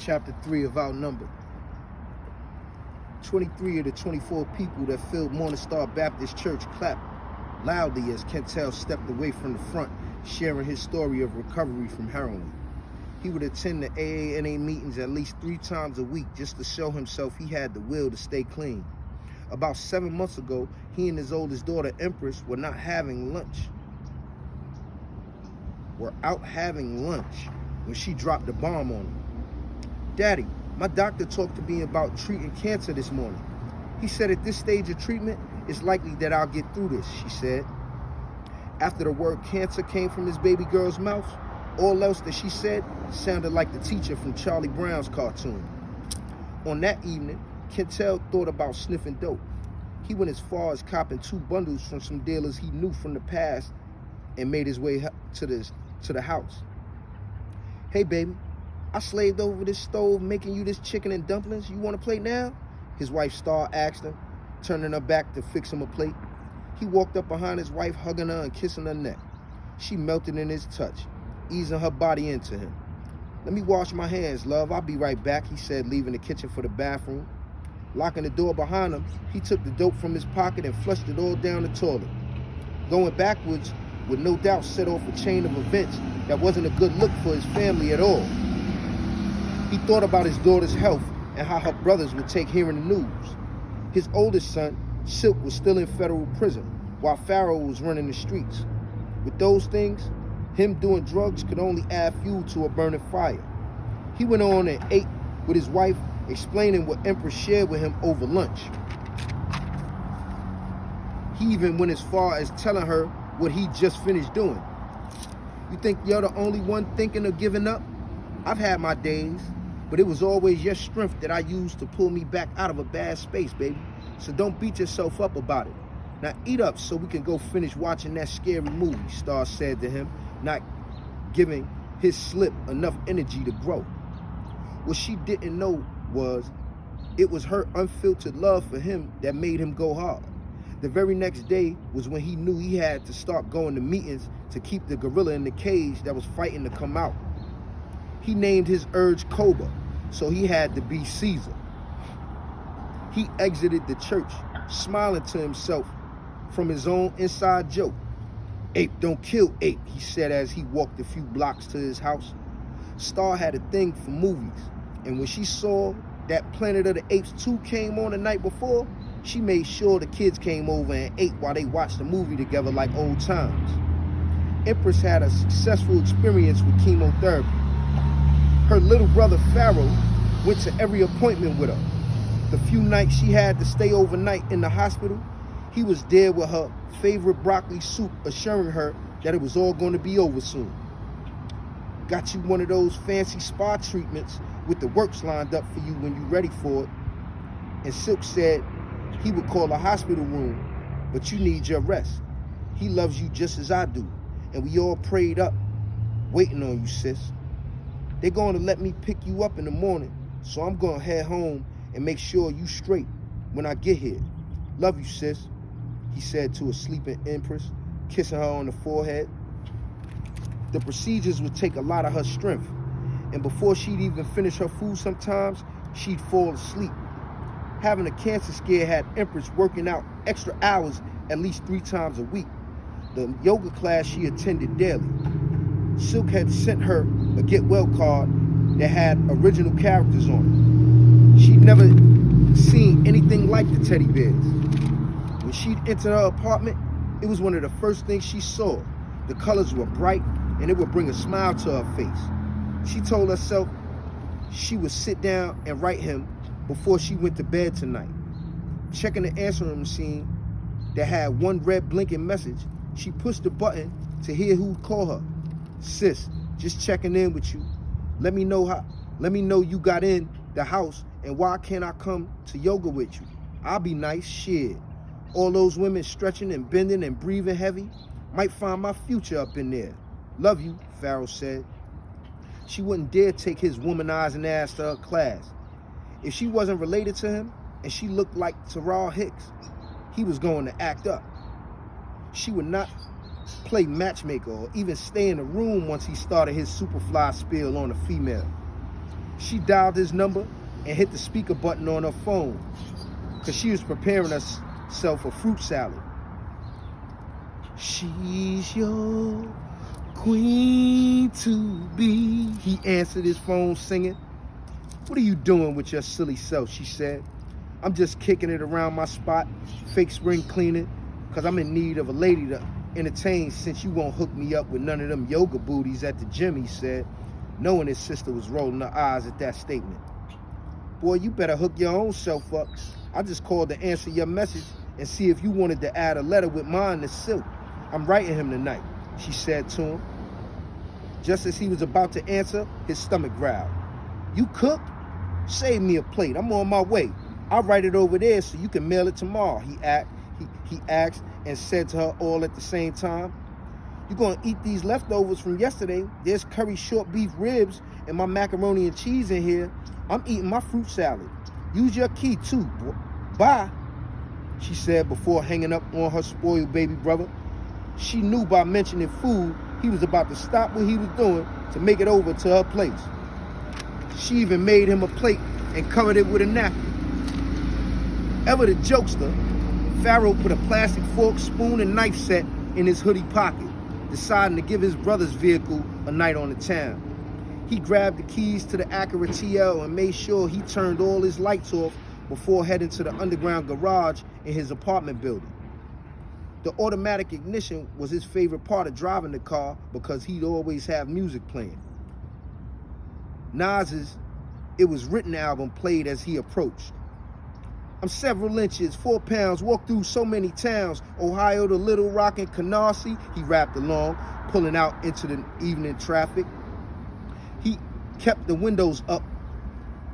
Chapter 3 of Outnumbered. 23 of the 24 people that filled Morning Star Baptist Church clapped loudly as Kentel stepped away from the front, sharing his story of recovery from heroin. He would attend the AANA meetings at least 3 times a week just to show himself he had the will to stay clean. About 7 months ago, he and his oldest daughter, Empress, were out having lunch when she dropped the bomb on him. "Daddy, my doctor talked to me about treating cancer this morning. He said at this stage of treatment, it's likely that I'll get through this," she said. After the word cancer came from his baby girl's mouth, all else that she said sounded like the teacher from Charlie Brown's cartoon. On that evening, Kentel thought about sniffing dope. He went as far as copping 2 bundles from some dealers he knew from the past and made his way to the house. "Hey baby, I slaved over this stove making you this chicken and dumplings. You want a plate now?" His wife Star asked him, turning her back to fix him a plate. He walked up behind his wife, hugging her and kissing her neck. She melted in his touch, easing her body into him. "Let me wash my hands, love. I'll be right back," he said, leaving the kitchen for the bathroom. Locking the door behind him, he took the dope from his pocket and flushed it all down the toilet. Going backwards would no doubt set off a chain of events that wasn't a good look for his family at all. He thought about his daughter's health and how her brothers would take hearing the news. His oldest son, Silk, was still in federal prison, while Pharaoh was running the streets. With those things, him doing drugs could only add fuel to a burning fire. He went on and ate with his wife, explaining what Empress shared with him over lunch. He even went as far as telling her what he just finished doing. "You think you're the only one thinking of giving up? I've had my days, but it was always your strength that I used to pull me back out of a bad space, baby. So don't beat yourself up about it. Now eat up so we can go finish watching that scary movie," Star said to him, not giving his slip enough energy to grow. What she didn't know was it was her unfiltered love for him that made him go hard. The very next day was when he knew he had to start going to meetings to keep the gorilla in the cage that was fighting to come out. He named his urge Cobra, so he had to be Caesar. He exited the church, smiling to himself from his own inside joke. "Ape don't kill ape," he said as he walked a few blocks to his house. Star had a thing for movies, and when she saw that Planet of the Apes 2 came on the night before, she made sure the kids came over and ate while they watched the movie together like old times. Empress had a successful experience with chemotherapy. Her little brother Pharaoh went to every appointment with her. The few nights she had to stay overnight in the hospital, he was there with her favorite broccoli soup, assuring her that it was all going to be over soon. "Got you one of those fancy spa treatments with the works lined up for you when you're ready for it." And Silk said he would call a hospital room, "But you need your rest. He loves you just as I do, and we all prayed up, waiting on you, sis. They're going to let me pick you up in the morning, so I'm going to head home and make sure you straight when I get here. Love you, sis," he said to a sleeping Empress, kissing her on the forehead. The procedures would take a lot of her strength, and before she'd even finish her food sometimes, she'd fall asleep. Having a cancer scare had Empress working out extra hours at least 3 times a week. The yoga class she attended daily. Silk had sent her a get well card that had original characters on it. She'd never seen anything like the teddy bears. When she'd enter her apartment, it was one of the first things she saw. The colors were bright, and it would bring a smile to her face. She told herself she would sit down and write him before she went to bed tonight. Checking the answering machine that had one red blinking message, she pushed the button to hear who'd call her. "Sis, just checking in with you. Let me know you got in the house, and why can't I come to yoga with you? I'll be nice, shit. All those women stretching and bending and breathing heavy. Might find my future up in there. Love you," Pharaoh said. She wouldn't dare take his womanizing ass to her class. If she wasn't related to him and she looked like Terrell Hicks, he was going to act up. She would not play matchmaker or even stay in the room once he started his Superfly spiel on a female. She dialed his number and hit the speaker button on her phone because she was preparing herself a fruit salad. She's your queen to be, he answered his phone singing. What are you doing with your silly self, she said. I'm just kicking it around my spot, fake spring cleaning, because I'm in need of a lady to entertain since you won't hook me up with none of them yoga booties at the gym, he said, knowing his sister was rolling her eyes at that statement. Boy, you better hook your own self up. I just called to answer your message and see if you wanted to add a letter with mine to Silk. I'm writing him tonight, she said to him. Just as he was about to answer, his stomach growled. You cook? Save me a plate. I'm on my way. I'll write it over there so you can mail it tomorrow, he asked and said to her all at the same time. You're going to eat these leftovers from yesterday. There's curry short beef ribs and my macaroni and cheese in here. I'm eating my fruit salad. Use your key too, boy. Bye, she said before hanging up on her spoiled baby brother. She knew by mentioning food, he was about to stop what he was doing to make it over to her place. She even made him a plate and covered it with a napkin. Ever the jokester, Pharaoh put a plastic fork, spoon, and knife set in his hoodie pocket, deciding to give his brother's vehicle a night on the town. He grabbed the keys to the Acura TL and made sure he turned all his lights off before heading to the underground garage in his apartment building. The automatic ignition was his favorite part of driving the car because he'd always have music playing. Nas's It Was Written album played as he approached. I'm several inches, 4 pounds, walked through so many towns, Ohio to Little Rock and Canarsie, he rapped along, pulling out into the evening traffic. He kept the windows up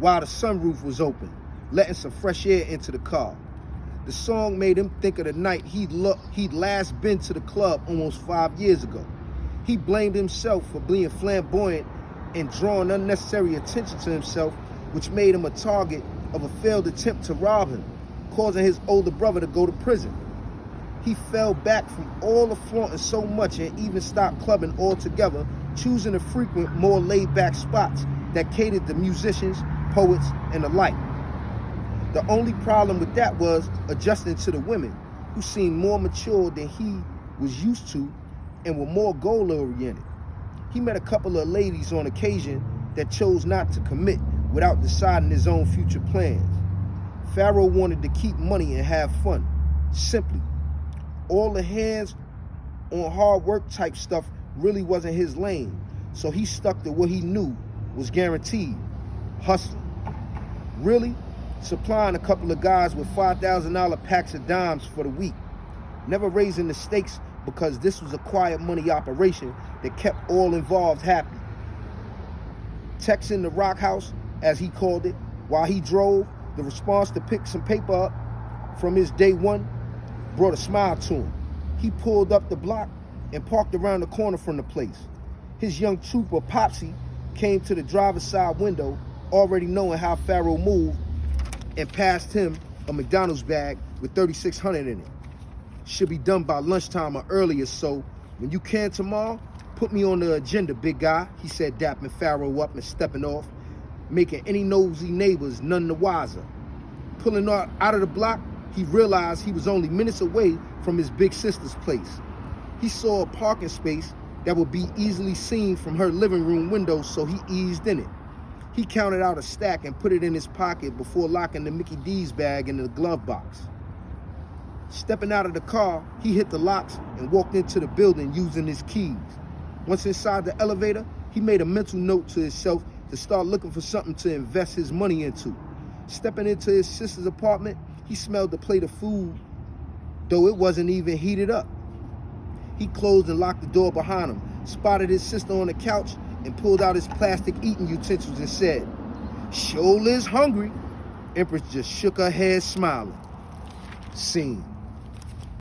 while the sunroof was open, letting some fresh air into the car. The song made him think of the night he'd last been to the club almost 5 years ago. He blamed himself for being flamboyant and drawing unnecessary attention to himself, which made him a target of a failed attempt to rob him, causing his older brother to go to prison. He fell back from all the flaunting so much and even stopped clubbing altogether, choosing to frequent more laid-back spots that catered to musicians, poets, and the like. The only problem with that was adjusting to the women, who seemed more mature than he was used to and were more goal-oriented. He met a couple of ladies on occasion that chose not to commit without deciding his own future plans. Pharaoh wanted to keep money and have fun, simply. All the hands on hard work type stuff really wasn't his lane, so he stuck to what he knew was guaranteed, hustling. Really, supplying a couple of guys with $5,000 packs of dimes for the week, never raising the stakes because this was a quiet money operation that kept all involved happy. Texting the Rock House, as he called it, while he drove, the response to pick some paper up from his day one brought a smile to him. He pulled up the block and parked around the corner from the place. His young trooper, Popsy, came to the driver's side window, already knowing how Pharaoh moved, and passed him a McDonald's bag with $3,600 in it. Should be done by lunchtime or earlier, so when you can tomorrow, put me on the agenda, big guy, he said, dapping Pharaoh up and stepping off, making any nosy neighbors none the wiser. Pulling out of the block, he realized he was only minutes away from his big sister's place. He saw a parking space that would be easily seen from her living room window, so he eased in it. He counted out a stack and put it in his pocket before locking the Mickey D's bag in the glove box. Stepping out of the car, he hit the locks and walked into the building using his keys. Once inside the elevator, he made a mental note to himself to start looking for something to invest his money into. Stepping into his sister's apartment, he smelled the plate of food, though it wasn't even heated up. He closed and locked the door behind him, spotted his sister on the couch, and pulled out his plastic eating utensils and said, "Sure is hungry." Empress just shook her head, smiling. Scene.